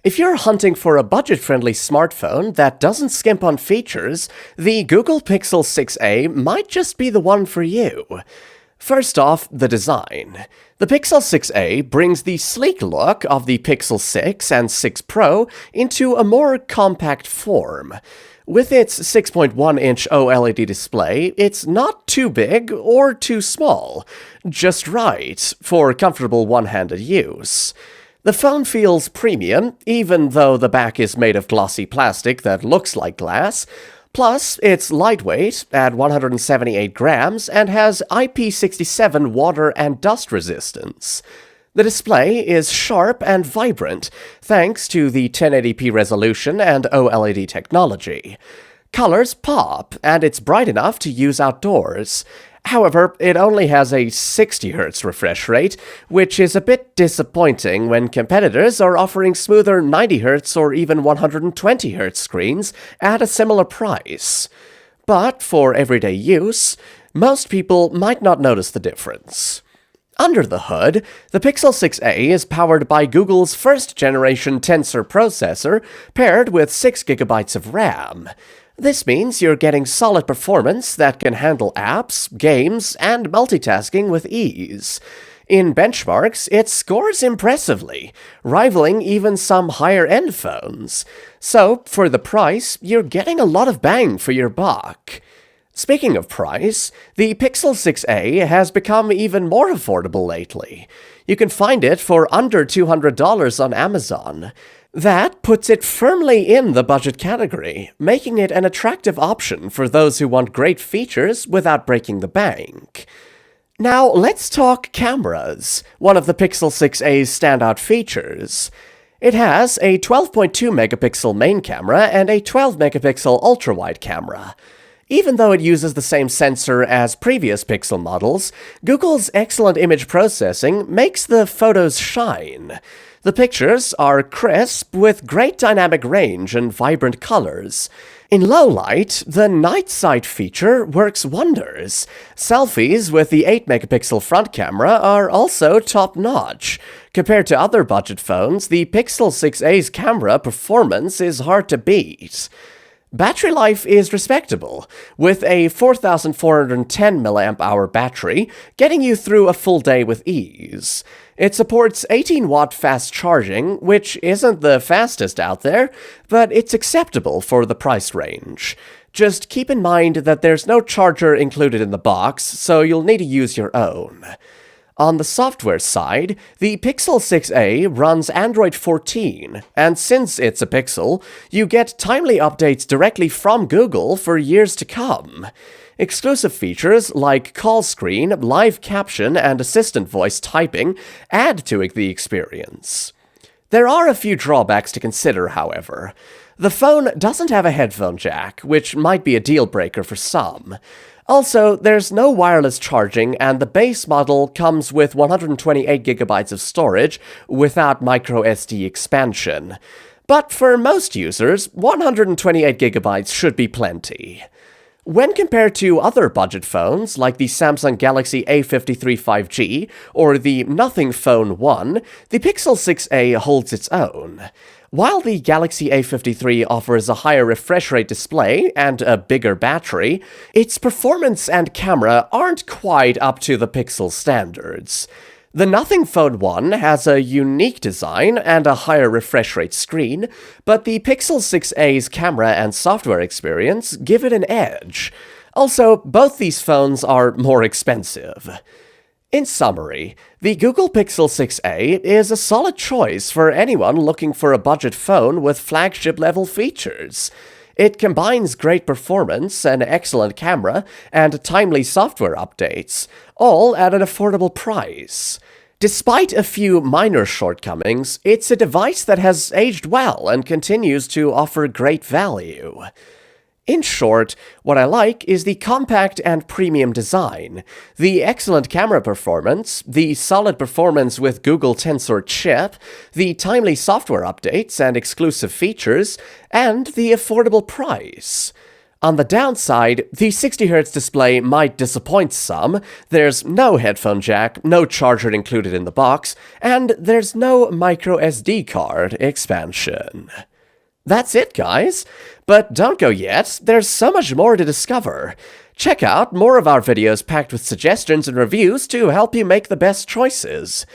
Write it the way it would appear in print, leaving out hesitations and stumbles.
If you're hunting for a budget-friendly smartphone that doesn't skimp on features, the Google Pixel 6a might just be the one for you. First off, the design. The Pixel 6a brings the sleek look of the Pixel 6 and 6 Pro into a more compact form. With its 6.1-inch OLED display, it's not too big or too small, just right for comfortable one-handed use. The phone feels premium, even though the back is made of glossy plastic that looks like glass. Plus, it's lightweight at 178 grams and has IP67 water and dust resistance. The display is sharp and vibrant, thanks to the 1080p resolution and OLED technology. Colors pop, and it's bright enough to use outdoors. However, it only has a 60Hz refresh rate, which is a bit disappointing when competitors are offering smoother 90Hz or even 120Hz screens at a similar price. But for everyday use, most people might not notice the difference. Under the hood, the Pixel 6a is powered by Google's first-generation Tensor processor paired with 6GB of RAM. This means you're getting solid performance that can handle apps, games, and multitasking with ease. In benchmarks, it scores impressively, rivaling even some higher-end phones. So, for the price, you're getting a lot of bang for your buck. Speaking of price, the Pixel 6a has become even more affordable lately. You can find it for under $200 on Amazon. That puts it firmly in the budget category, making it an attractive option for those who want great features without breaking the bank. Now, let's talk cameras, one of the Pixel 6a's standout features. It has a 12.2-megapixel main camera and a 12-megapixel ultra-wide camera. Even though it uses the same sensor as previous Pixel models, Google's excellent image processing makes the photos shine. The pictures are crisp with great dynamic range and vibrant colors. In low light, the night sight feature works wonders. Selfies with the 8-megapixel front camera are also top-notch. Compared to other budget phones, the Pixel 6a's camera performance is hard to beat. Battery life is respectable, with a 4,410 mAh battery, getting you through a full day with ease. It supports 18-watt fast charging, which isn't the fastest out there, but it's acceptable for the price range. Just keep in mind that there's no charger included in the box, so you'll need to use your own. On the software side, the Pixel 6a runs Android 14, and since it's a Pixel, you get timely updates directly from Google for years to come. Exclusive features like call screen, live caption, and assistant voice typing add to the experience. There are a few drawbacks to consider, however. The phone doesn't have a headphone jack, which might be a deal breaker for some. Also, there's no wireless charging, and the base model comes with 128GB of storage without microSD expansion. But for most users, 128GB should be plenty. When compared to other budget phones like the Samsung Galaxy A53 5G or the Nothing Phone 1, the Pixel 6a holds its own. While the Galaxy A53 offers a higher refresh rate display and a bigger battery, its performance and camera aren't quite up to the Pixel standards. The Nothing Phone 1 has a unique design and a higher refresh rate screen, but the Pixel 6a's camera and software experience give it an edge. Also, both these phones are more expensive. In summary, the Google Pixel 6a is a solid choice for anyone looking for a budget phone with flagship-level features. It combines great performance, an excellent camera, and timely software updates, all at an affordable price. Despite a few minor shortcomings, it's a device that has aged well and continues to offer great value. In short, what I like is the compact and premium design, the excellent camera performance, the solid performance with Google Tensor chip, the timely software updates and exclusive features, and the affordable price. On the downside, the 60Hz display might disappoint some. There's no headphone jack, no charger included in the box, and there's no micro SD card expansion. That's it, guys. But don't go yet, there's so much more to discover. Check out more of our videos packed with suggestions and reviews to help you make the best choices.